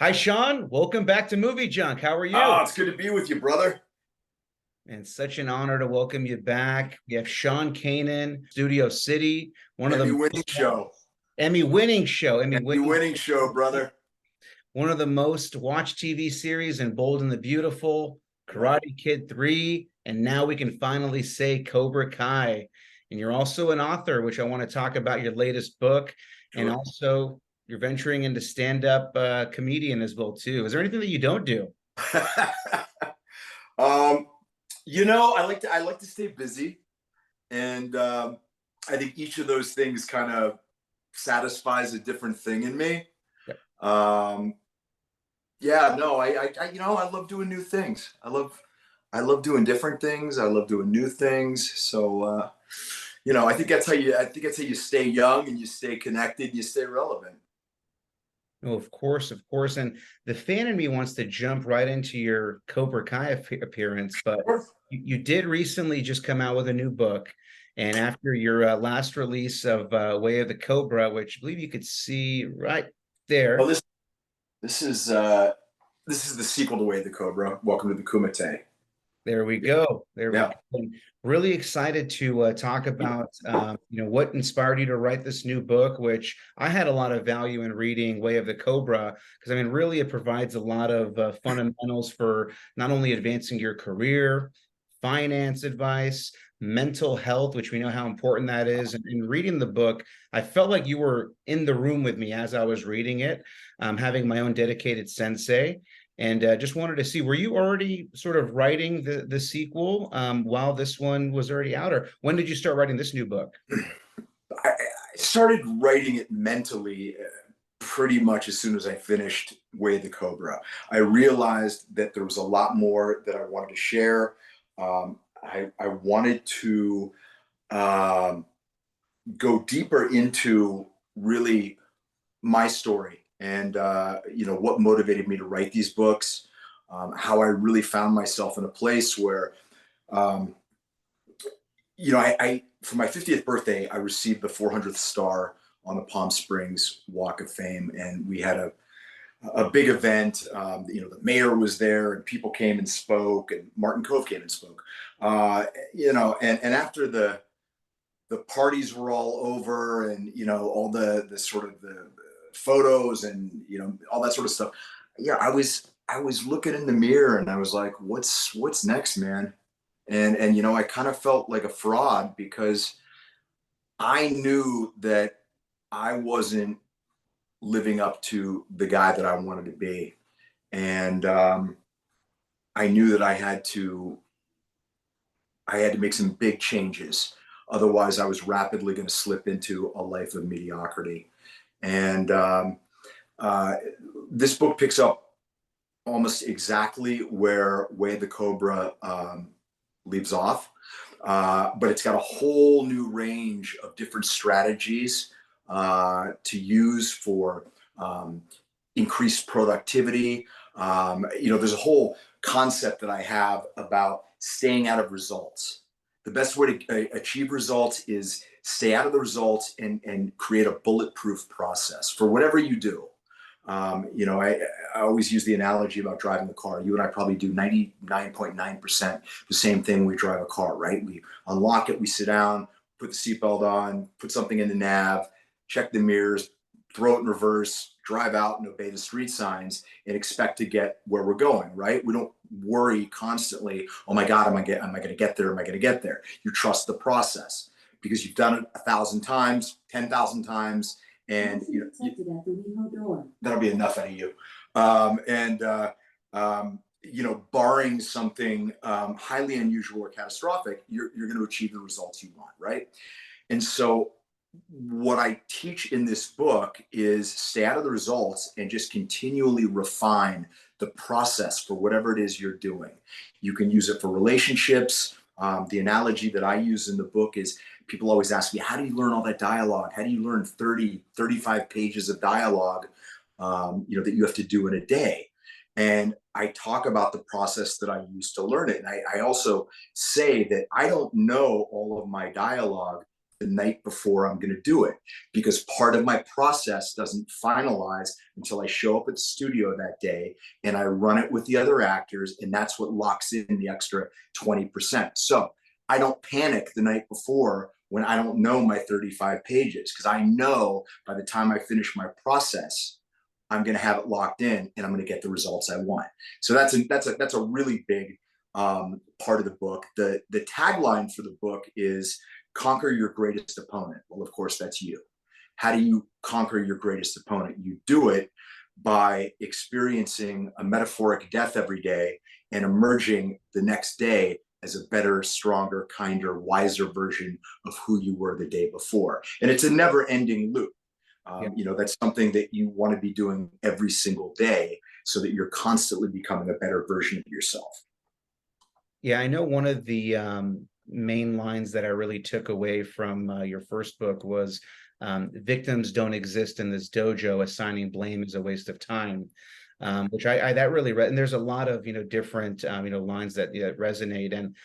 Hi, Sean. Welcome back to Movie Junk. How are Oh, you? it's good to be with you, brother. And such an honor to welcome you back. We have Sean Kanan, Studio City, one of Emmy the Winning most Show. Emmy winning show, Emmy Emmy winning, Winning Show, brother. one of the most watched TV series in Bold and the Beautiful, Yep. Karate Kid 3, and now we can finally say Cobra Kai. And you're also an author, which I want to talk about your latest book, and Sure. also you're venturing into stand-up comedian as well too. Is there anything that you don't do? um, I like to stay busy, and I think each of those things kind of satisfies a different thing in me. Yep. Yeah, no, I love doing new things. I love doing different things. I love doing new things. So, I think that's how you stay young and you stay connected and you stay relevant. Oh, of course, of course. And the fan in me wants to jump right into your Cobra Kai appearance, but you did recently just come out with a new book. And after your last release of Way of the Cobra, which I believe you could see right Oh, there. this is uh, this is the sequel to Way of the Cobra. Welcome to the Kumite. There we go. There we Yeah. go. And really excited to talk about what inspired you to write this new book, which I had a lot of value in reading Way of the Cobra, because I mean, really, it provides a lot of fundamentals for not only advancing your career, finance advice, mental health, which we know how important that is. And in reading the book, I felt like you were in the room with me as I was reading it, having my own dedicated sensei. And just wanted to see, were you already sort of writing the sequel while this one was already out, or when did you start writing this new book? I started writing it mentally pretty much as soon as I finished Way of the Cobra. I realized that there was a lot more that I wanted to share. I wanted to um, go deeper into really my story and what motivated me to write these books, how I really found myself in a place where um, I for my 50th birthday, I received the 400th star on the Palm Springs Walk of Fame, and we had a big event. The mayor was there, and people came and spoke, and Martin Cove came and spoke. And after the parties were all over, and all the sort of the photos and all that sort of stuff. Yeah, I was looking in the mirror, and I was like, what's next, man? And I kind of felt like a fraud because I knew that I wasn't living up to the guy that I wanted to be, and I knew that I had to make some big changes. Otherwise, I was rapidly going to slip into a life of mediocrity. And uh, this book picks up almost exactly where Way the Cobra leaves off. But it's got a whole new range of different strategies to use for um, increased productivity. There's a whole concept that I have about staying out of results. The best way to achieve results is stay out of the results and create a bulletproof process for whatever you do. I always use the analogy about driving a car. You and I probably do 99.9% the same thing when we drive a car, right? We unlock it, we sit down, put the seatbelt on, put something in the nav, check the mirrors, throw it in reverse, drive out and obey the street signs and expect to get where we're going, right? We don't worry constantly, oh my God, am I going to get there? Am I going to get there? You trust the process because you've done it 1,000 times, 10,000 times, and that'll be enough out of you. Barring something highly unusual or catastrophic, you're going to achieve the results you want, right? And so what I teach in this book is stay out of the results and just continually refine the process for whatever it is you're doing. You can use it for relationships. The analogy that I use in the book is people always ask me, how do you learn all that dialogue? How do you learn 30, 35 pages of dialogue, that you have to do in a day? And I talk about the process that I use to learn it. And I also say that I don't know all of my dialogue the night before I'm going to do it, because part of my process doesn't finalize until I show up at the studio that day and I run it with the other actors, and that's what locks in the extra 20%. So I don't panic the night before when I don't know my 35 pages, because I know by the time I finish my process, I'm going to have it locked in and I'm going to get the results I want. So that's a really big part of the book. The tagline for the book is conquer your greatest opponent. Well, of course, that's you. How do you conquer your greatest opponent? You do it by experiencing a metaphoric death every day and emerging the next day as a better, stronger, kinder, wiser version of who you were the day before. And it's a never-ending loop. That's something that you want to be doing every single day so that you're constantly becoming a better version of yourself. Yeah, I know one of the main lines that I really took away from your first book was victims don't exist in this dojo. Assigning blame is a waste of time, which I that really read. And there's a lot of different lines that resonate. And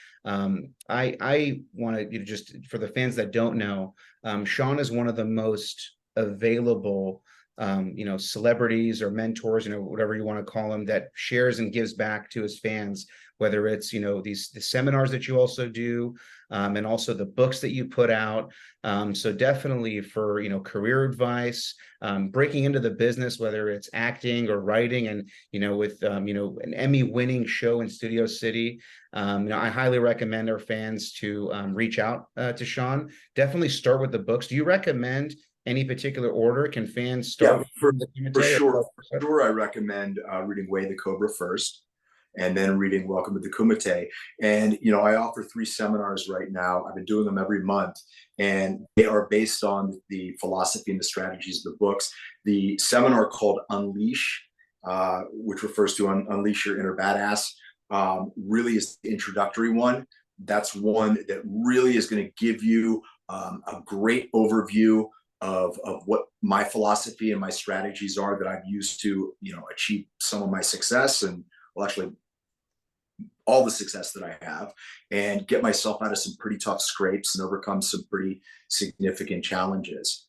I want to just for the fans that don't know, Sean is one of the most available celebrities or mentors, whatever you want to call them, that shares and gives back to his fans, whether it's the seminars that you also do, and also the books that you put out. So definitely for career advice, breaking into the business, whether it's acting or writing, and with an Emmy winning show in Studio City, I highly recommend our fans to reach out to Sean. Definitely start with the books. Do you recommend any particular order? Can fans start with the Kumite? For sure, I recommend reading Way the Cobra first, and then reading Welcome to the Kumite. And I offer 3 seminars right now. I've been doing them every month, and they are based on the philosophy and the strategies of the books. The seminar called Unleash, which refers to Unleash Your Inner Badass, really is the introductory one. That's one that really is going to give you a great overview of what my philosophy and my strategies are that I've used to achieve some of my success, and well, actually all the success that I have, and get myself out of some pretty tough scrapes and overcome some pretty significant challenges.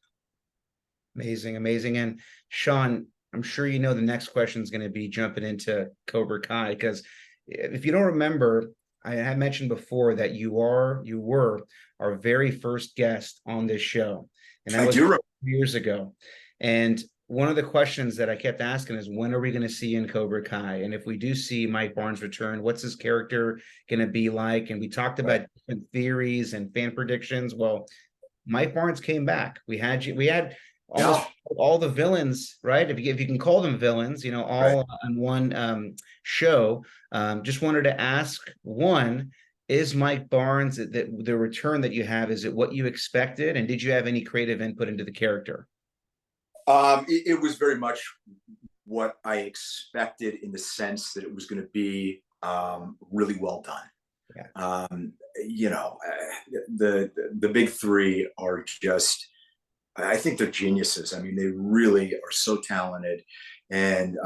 Amazing. And Sean, I'm sure the next question is going to be jumping into Cobra Kai, because if you don't remember, I had mentioned before that you were our very first guest on this show. And that was years ago. And one of the questions that I kept asking is, when are we going to see in Cobra Kai? And if we do see Mike Barnes return, what's his character going to be like? And we talked about different theories and fan predictions. Well, Mike Barnes came back. We had almost all the villains, right? If you can call them villains, all on one show. Just wanted to ask, one, is Mike Barnes, the return that you have, is it what you expected? And did you have any creative input into the character? It was very much what I expected, in the sense that it was going to be really well done. Yeah. The big 3 are just, I think they're geniuses. I mean, they really are so talented. And,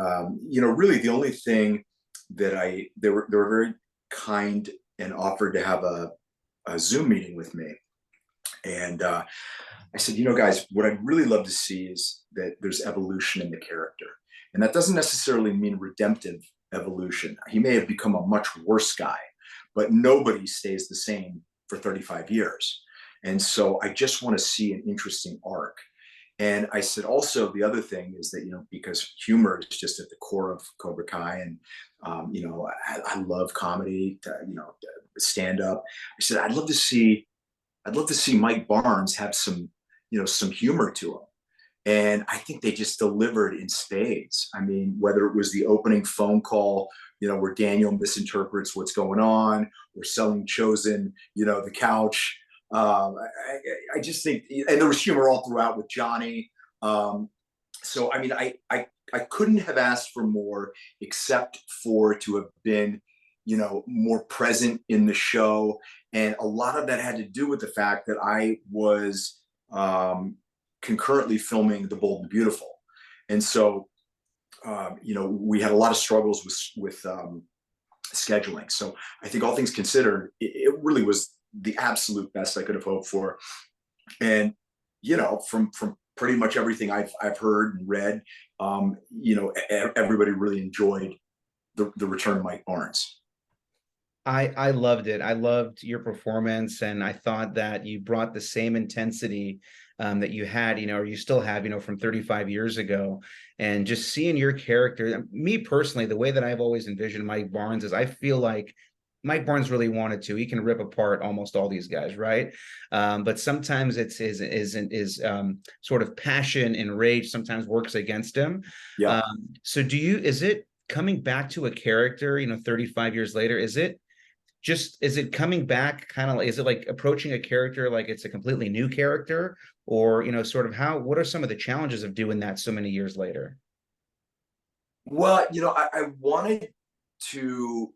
really the only thing that they were very kind and offered to have a Zoom meeting with me. And I said, guys, what I'd really love to see is that there's evolution in the character. And that doesn't necessarily mean redemptive evolution. He may have become a much worse guy, but nobody stays the same for 35 years. And so I just want to see an interesting arc. And I said, also, the other thing is that, because humor is just at the core of Cobra Kai, and, I love comedy, stand up. I said, I'd love to see Mike Barnes have some humor to him. And I think they just delivered in spades. I mean, whether it was the opening phone call, where Daniel misinterprets what's going on, or selling Chosen, the couch. I just think, and there was humor all throughout with Johnny. So, I mean, I couldn't have asked for more, except for to have been, more present in the show. And a lot of that had to do with the fact that I was concurrently filming The Bold and Beautiful. And so, we had a lot of struggles with scheduling. So I think, all things considered, it really was the absolute best I could have hoped for. And from pretty much everything I've heard and read, everybody really enjoyed the return of Mike Barnes. I loved it. I loved your performance, and I thought that you brought the same intensity that you had, or you still have, from 35 years ago. And just seeing your character, me personally, the way that I've always envisioned Mike Barnes is I feel like Mike Barnes really wanted to. He can rip apart almost all these guys, right? But sometimes it's his sort of passion and rage sometimes works against him. Yeah. So is it coming back to a character, 35 years later? Is it coming back kind of like, is it like approaching a character like it's a completely new character, or sort of what are some of the challenges of doing that so many years later? Well, to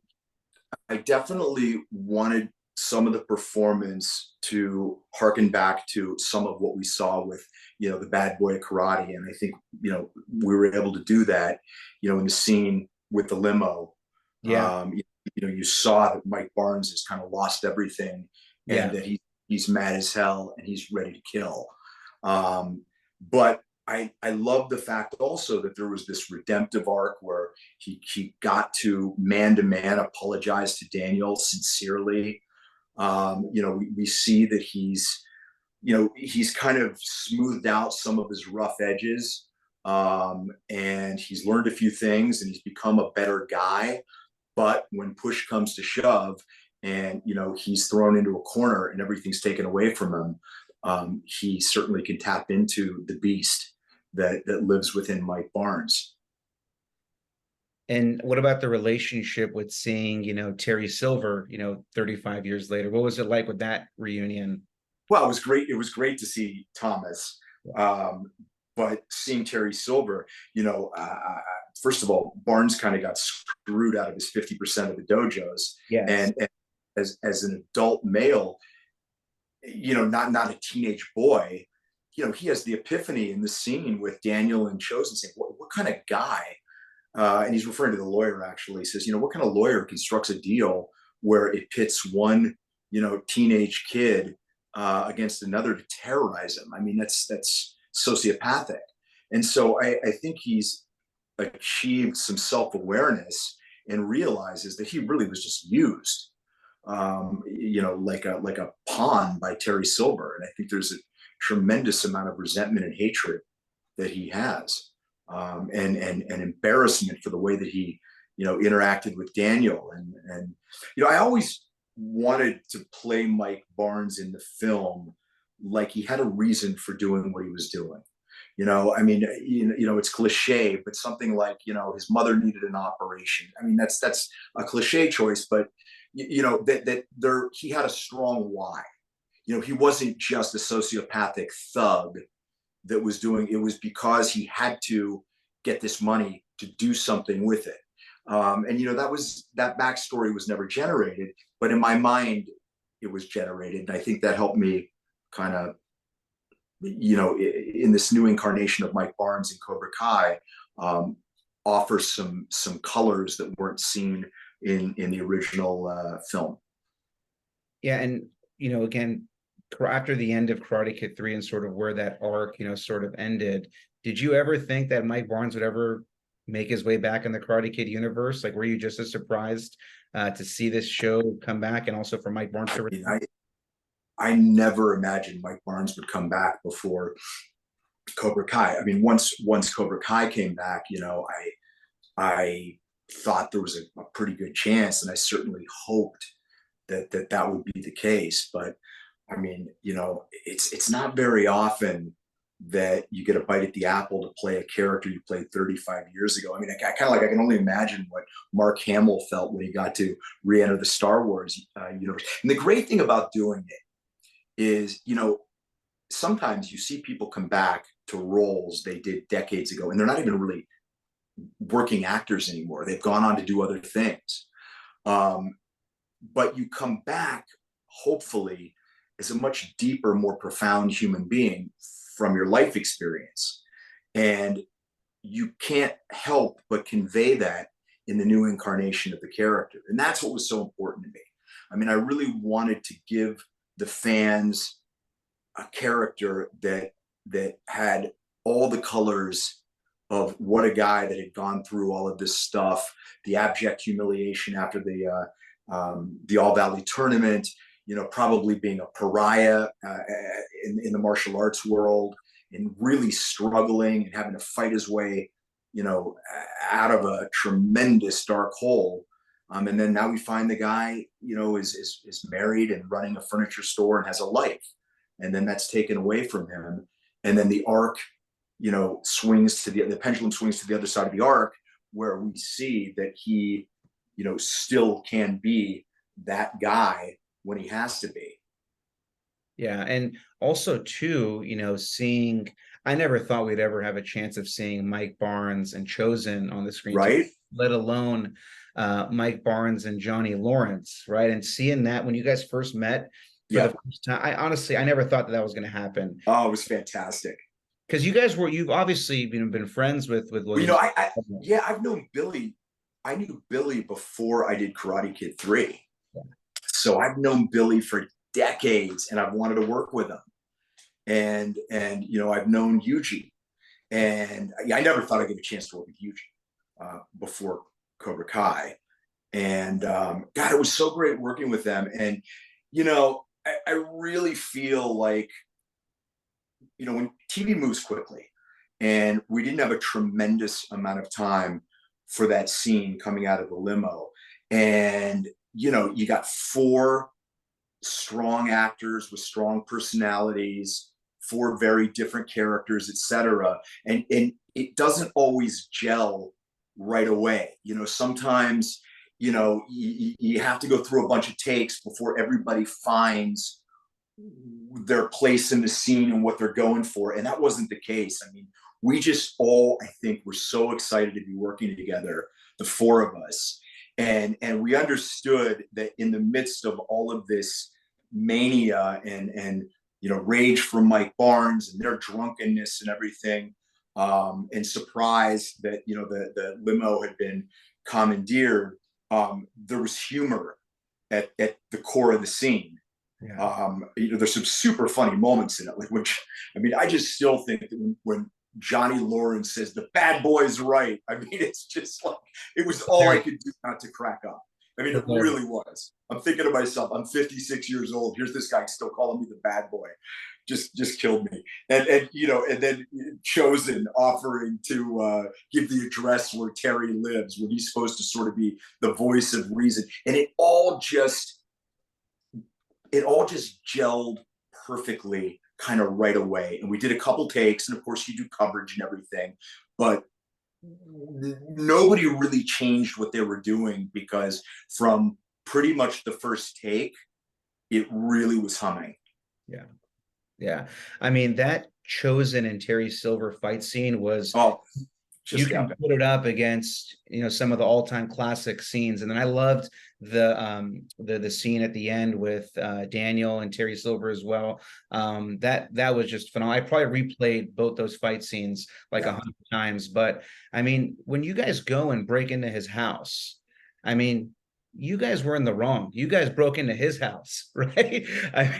I definitely wanted some of the performance to harken back to some of what we saw with, the bad boy karate. And I think, we were able to do that, in the scene with the limo. Yeah. You saw that Mike Barnes has kind of lost everything, Yeah. and that he's mad as hell and he's ready to kill. But I love the fact also that there was this redemptive arc where he got to man apologize to Daniel sincerely. We see that he's kind of smoothed out some of his rough edges, and he's learned a few things and he's become a better guy. But when push comes to shove, and he's thrown into a corner and everything's taken away from him, he certainly can tap into the beast that lives within Mike Barnes. And what about the relationship with seeing, Terry Silver, 35 years later? What was it like with that reunion? Well, it was great. It was great to see Thomas, but seeing Terry Silver, first of all, Barnes kind of got screwed out of his 50% of the dojos, Yes. and as an adult male, not a teenage boy, he has the epiphany in the scene with Daniel and Chosen, saying, "What kind of guy?" And he's referring to the lawyer. Actually, he says, "What kind of lawyer constructs a deal where it pits one, teenage kid against another to terrorize him?" I mean, that's sociopathic. And so I think he's achieved some self-awareness and realizes that he really was just used, like a pawn by Terry Silver. And I think there's a tremendous amount of resentment and hatred that he has, and embarrassment for the way that he, interacted with Daniel. And I always wanted to play Mike Barnes in the film like he had a reason for doing what he was doing. I mean, it's cliche, but something like, his mother needed an operation. I mean, that's a cliche choice, but he had a strong why. He wasn't just a sociopathic thug that was doing it. Was because he had to get this money to do something with it. And that backstory was never generated, but in my mind, it was generated. And I think that helped me kind of, in this new incarnation of Mike Barnes in Cobra Kai, offer some colors that weren't seen in the original film. Yeah. And, again, after the end of Karate Kid 3 and sort of where that arc, sort of ended, did you ever think that Mike Barnes would ever make his way back in the Karate Kid universe? Like, were you just as surprised to see this show come back, and also for Mike Barnes to return? I never imagined Mike Barnes would come back before Cobra Kai. I mean, once Cobra Kai came back, I thought there was a pretty good chance, and I certainly hoped that would be the case. But I mean, it's not very often that you get a bite at the apple to play a character you played 35 years ago. I mean, I can only imagine what Mark Hamill felt when he got to re-enter the Star Wars universe. And the great thing about doing it is, sometimes you see people come back to roles they did decades ago, and they're not even really working actors anymore. They've gone on to do other things. But you come back, hopefully, as a much deeper, more profound human being from your life experience. And you can't help but convey that in the new incarnation of the character. And that's what was so important to me. I mean, I really wanted to give the fans a character that had all the colors of what a guy that had gone through all of this stuff, the abject humiliation after the All Valley tournament, probably being a pariah in the martial arts world, and really struggling and having to fight his way, out of a tremendous dark hole. And then now we find the guy, is married and running a furniture store and has a life. And then that's taken away from him. And then the arc, swings to the pendulum swings to the other side of the arc, where we see that he, still can be that guy when he has to be. Yeah, and also too, seeing, I never thought we'd ever have a chance of seeing Mike Barnes and Chosen on the screen, too, Right? let alone Mike Barnes and Johnny Lawrence, right? And seeing that when you guys first met for the first time, I never thought that was going to happen. Oh, it was fantastic. Because you've obviously been friends with William. I've known Billy. I knew Billy before I did Karate Kid 3. Yeah. So I've known Billy for decades, and I've wanted to work with him. And I've known Yuji, and I never thought I'd get a chance to work with Yuji before Cobra Kai. And God, it was so great working with them. And I really feel like, when TV moves quickly, and we didn't have a tremendous amount of time for that scene coming out of the limo, and you got 4 strong actors with strong personalities, 4 very different characters, etc. And it doesn't always gel right away. Sometimes you have to go through a bunch of takes before everybody finds their place in the scene and what they're going for. And that wasn't the case. I mean, we just all, I think, were so excited to be working together, the 4 of us. And we understood that in the midst of all of this mania and rage from Mike Barnes and their drunkenness and everything, and surprise that the limo had been commandeered, there was humor at the core of the scene. Yeah. There's some super funny moments in it, I just still think that when Johnny Lawrence says the bad boy's right, it's just like, it was all I could do not to crack up. It really was. I'm thinking to myself, I'm 56 years old. Here's this guy still calling me the bad boy. Just killed me. And then Chosen offering to give the address where Terry lives, when he's supposed to sort of be the voice of reason. And it all just gelled perfectly, kind of right away. And we did a couple takes, and of course you do coverage and everything, but nobody really changed what they were doing, because from pretty much the first take, it really was humming. Yeah. That Chosen and Terry Silver fight scene was, you can put it up against some of the all-time classic scenes. And then I loved the scene at the end with Daniel and Terry Silver as well. That was just phenomenal. I probably replayed both those fight scenes like 100 times. But when you guys go and break into his house, you guys were in the wrong. You guys broke into his house, right?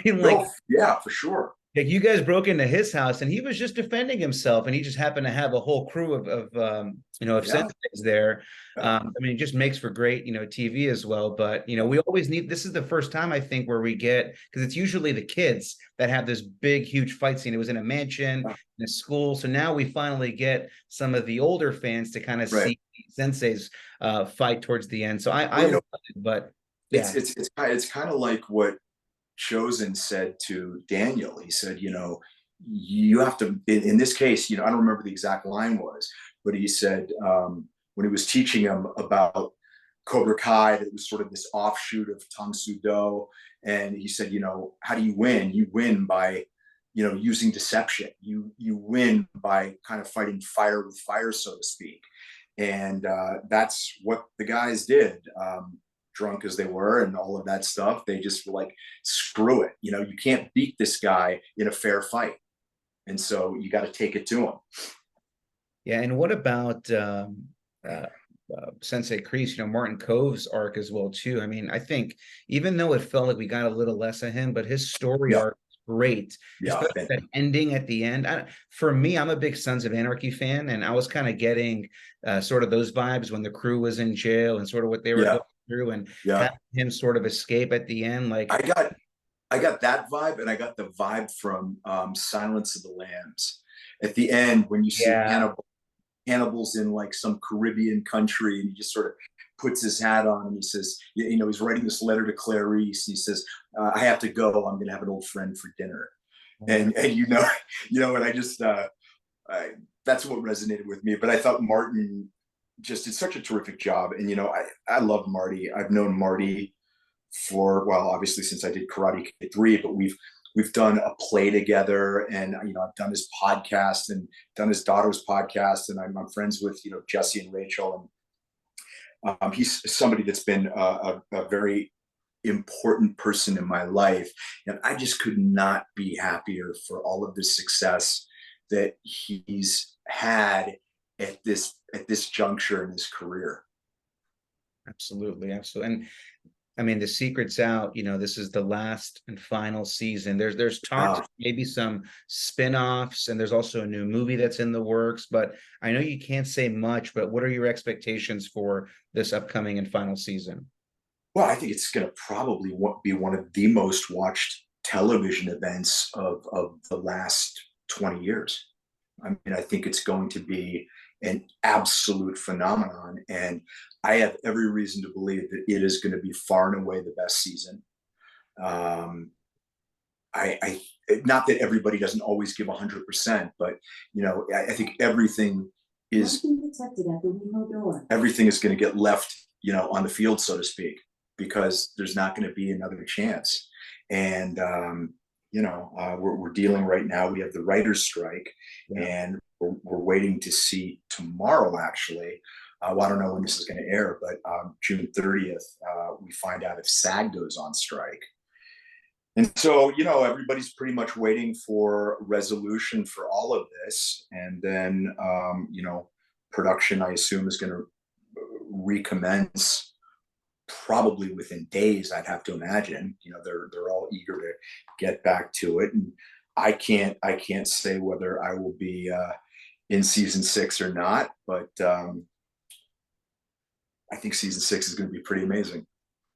Yeah, for sure. You guys broke into his house, and he was just defending himself, and he just happened to have a whole crew of senseis there. It just makes for great, TV as well. But, we always need, this is the first time I think where we get, because it's usually the kids that have this big, huge fight scene. It was in a mansion, in a school. So now we finally get some of the older fans to kind of see senseis fight towards the end. So I love it, but yeah. It's kind of like what Chosen said to Daniel. He said, you have to, in this case, I don't remember the exact line was, but he said, when he was teaching him about Cobra Kai, that was sort of this offshoot of Tang Soo Do. And he said, how do you win? You win by, using deception. You win by kind of fighting fire with fire, so to speak. And that's what the guys did. Drunk as they were and all of that stuff, they just were like, screw it. You can't beat this guy in a fair fight. And so you got to take it to him. Yeah. And what about Sensei Kreese, Martin Kove's arc as well, too? I think even though it felt like we got a little less of him, but his story arc great, Yeah, especially that ending at the end. For me, I'm a big Sons of Anarchy fan, and I was kind of getting sort of those vibes when the crew was in jail and sort of what they were yeah, going through, and yeah. having him sort of escape at the end. I Like, got I got that vibe, and I got the vibe from Silence of the Lambs. At the end, when you see yeah, Hannibal's in like some Caribbean country, and he just sort of puts his hat on and he says, you know, he's writing this letter to Clarice. He says, "I have to go. I'm going to have an old friend for dinner." And you know, and I just that's what resonated with me. But I thought Martin just did such a terrific job, and you know, I love Marty. I've known Marty for, well, obviously since I did Karate Kid 3, but we've done a play together, and you know, I've done his podcast and done his daughter's podcast, and I'm friends with, you know, Jesse and Rachel, and he's somebody that's been a very important person in my life, and I just could not be happier for all of the success that he's had at this juncture in his career. absolutely, absolutely. And I mean, the secret's out. You know, this is the last and final season. There's talks, Uh, maybe some spin-offs, and there's also a new movie that's in the works. But I know you can't say much, but what are your expectations for this upcoming and final season? well, I think it's going to probably be one of the most watched television events of the last 20 years. I mean, I think it's going to be an absolute phenomenon. And I have every reason to believe that it is going to be far and away the best season. Um, I not that everybody doesn't always give 100%, but you know, I think everything is going to get left, you know, on the field, so to speak, because there's not going to be another chance. And you know, we're dealing right now. We have the writers' strike, Yeah. and we're waiting to see tomorrow. Actually, well, I don't know when this is going to air, but June 30th, we find out if SAG goes on strike. And so, you know, everybody's pretty much waiting for resolution for all of this, and then you know, production, I assume, is going to recommence probably within days. I'd have to imagine. You know, they're all eager to get back to it, and I can't say whether I will be in season 6 or not, but I think season 6 is going to be pretty amazing.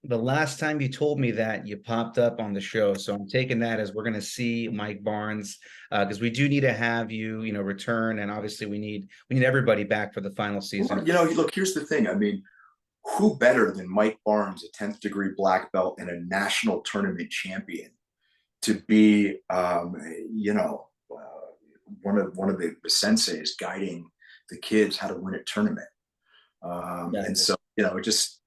The last time you told me that, you popped up on the show, so I'm taking that as we're going to see Mike Barnes, because we do need to have you, you know, return, and obviously we need everybody back for the final season. You know, look, here's the thing. I mean, who better than Mike Barnes, a 10th degree black belt and a national tournament champion, to be, you know, one of the senseis guiding the kids how to win a tournament. And so, you know, it just,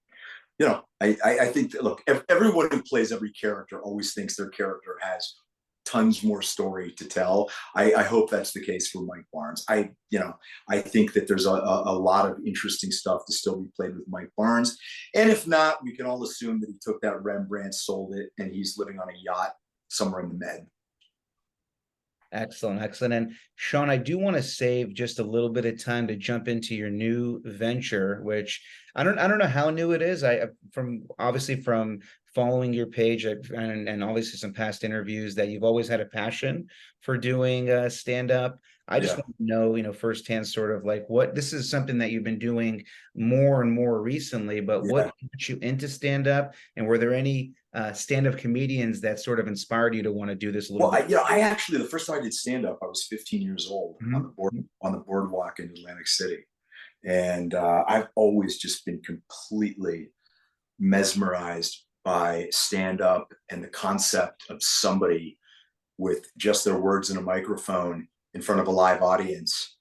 you know, I think that, look, everyone who plays every character always thinks their character has tons more story to tell. I hope that's the case for Mike Barnes. You know, I think that there's a lot of interesting stuff to still be played with Mike Barnes. And if not, we can all assume that he took that Rembrandt, sold it, and he's living on a yacht somewhere in the Med. Excellent, excellent. And Sean, I do want to save just a little bit of time to jump into your new venture, which I don't know how new it is. From obviously from following your page, and obviously some past interviews, that you've always had a passion for doing stand up. I just Yeah. want to know, you know, firsthand, sort of like, what this is something that you've been doing more and more recently, but what Yeah. got you into stand up, and were there any stand-up comedians that sort of inspired you to want to do this a little bit? You know, I actually, the first time I did stand up, I was 15 years old Mm-hmm. on the boardwalk in Atlantic City, and I've always just been completely mesmerized by stand up and the concept of somebody with just their words in a microphone in front of a live audience,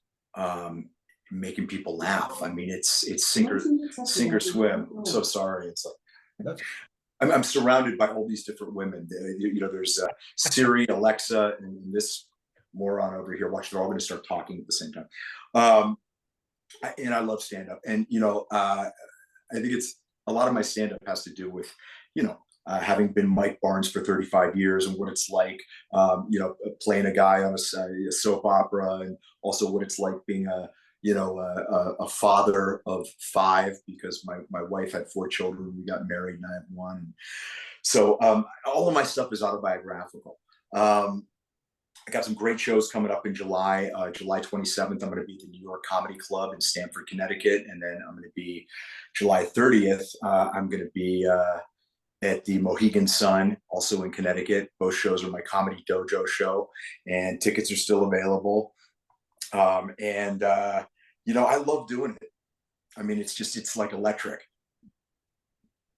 making people laugh. I mean, it's sink or swim. I'm so sorry. It's like, I'm surrounded by all these different women. You know, there's Siri, Alexa, and this moron over here. Watch, they're all going to start talking at the same time. And I love stand up. And, you know, I think it's a lot of my stand up has to do with, you know, having been Mike Barnes for 35 years and what it's like, you know, playing a guy on a soap opera, and also what it's like being a father of 5, because my wife had 4 children. We got married and I had 1. So all of my stuff is autobiographical. I got some great shows coming up in July. July 27th, I'm going to be at the New York Comedy Club in Stamford, Connecticut. And then I'm going to be July 30th, I'm going to be at the Mohegan Sun, also in Connecticut. Both shows are my Comedy Dojo show, and tickets are still available. I love doing it. I mean, it's like electric.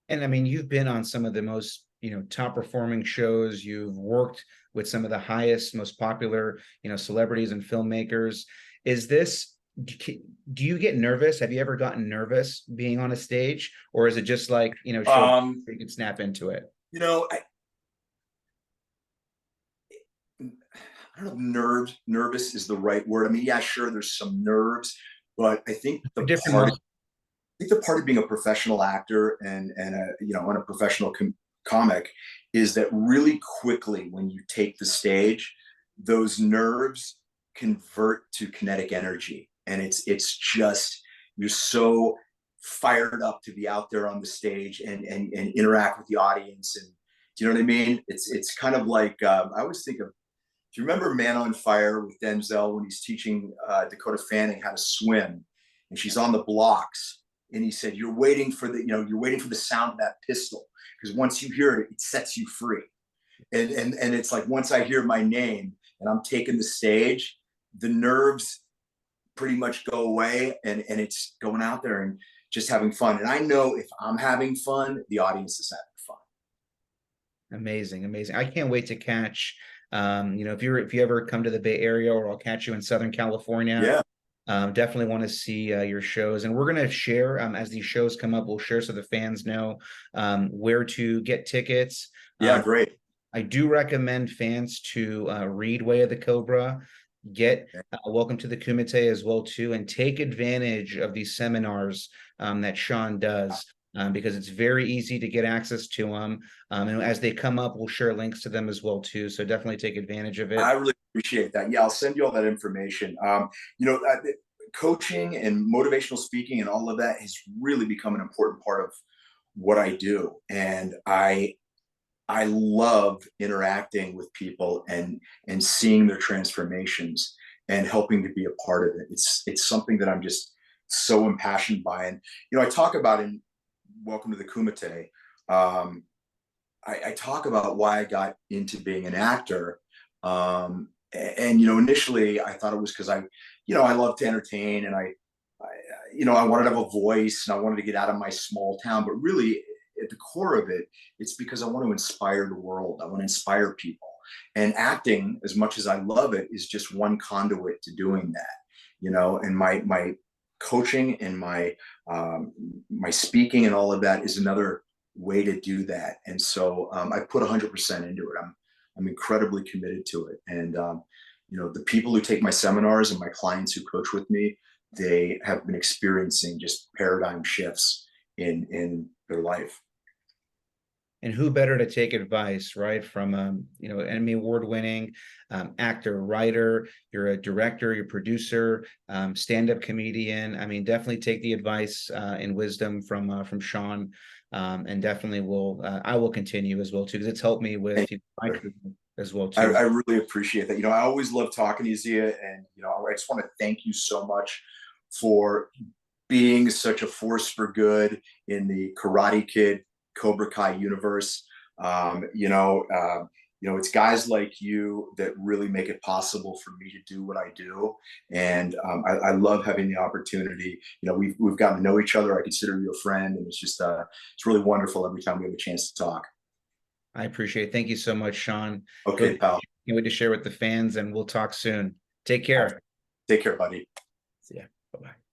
And I mean, you've been on some of the most, top performing shows. You've worked with some of the highest, most popular, celebrities and filmmakers. Is this, do you get nervous? Have you ever gotten nervous being on a stage, or is it just like, show you can snap into it? I don't know if nervous is the right word. I mean, yeah, sure, there's some nerves, but I think the part of being a professional actor and a professional comic is that really quickly when you take the stage, those nerves convert to kinetic energy, and it's just, you're so fired up to be out there on the stage and interact with the audience. And do you know what I mean? It's kind of like, I always think of, do you remember Man on Fire with Denzel when he's teaching Dakota Fanning how to swim, and she's on the blocks, and he said, you're waiting for the sound of that pistol, because once you hear it, it sets you free. And it's like, once I hear my name and I'm taking the stage, the nerves pretty much go away, and it's going out there and just having fun. And I know if I'm having fun, the audience is having fun. Amazing. I can't wait to catch, if you ever come to the Bay Area, or I'll catch you in Southern California. Yeah. Definitely want to see your shows, and we're going to share, as these shows come up, we'll share so the fans know where to get tickets. Yeah, great. I do recommend fans to read Way of the Cobra, get Welcome to the Kumite as well too, and take advantage of these seminars that Sean does. Because it's very easy to get access to them. And as they come up, we'll share links to them as well too. So definitely take advantage of it. I really appreciate that. Yeah, I'll send you all that information. Coaching and motivational speaking and all of that has really become an important part of what I do. And I love interacting with people and seeing their transformations and helping to be a part of it. It's something that I'm just so impassioned by. And, I talk about in Welcome to the Kumite, I talk about why I got into being an actor. Initially I thought it was because I love to entertain, and I wanted to have a voice, and I wanted to get out of my small town. But really, at the core of it, it's because I want to inspire the world. I want to inspire people. And acting, as much as I love it, is just one conduit to doing that. And my coaching and my speaking and all of that is another way to do that. And so I put 100% into it. I'm incredibly committed to it. And the people who take my seminars and my clients who coach with me, they have been experiencing just paradigm shifts in their life. And who better to take advice, right, from Emmy award-winning actor, writer, you're a director, you're a producer, stand-up comedian. I mean, definitely take the advice and wisdom from Sean, and definitely I will continue as well too, because it's helped me with my career as well too. I really appreciate that. I always love talking to you, Zia, and I just want to thank you so much for being such a force for good in the Karate Kid Cobra Kai universe. It's guys like you that really make it possible for me to do what I do. And I love having the opportunity. We've gotten to know each other. I consider you a friend, and it's just it's really wonderful every time we have a chance to talk. I appreciate it. Thank you so much, Sean. Okay, pal. Can't wait to share with the fans, and we'll talk soon. Take care. Take care, buddy. See ya. Bye-bye.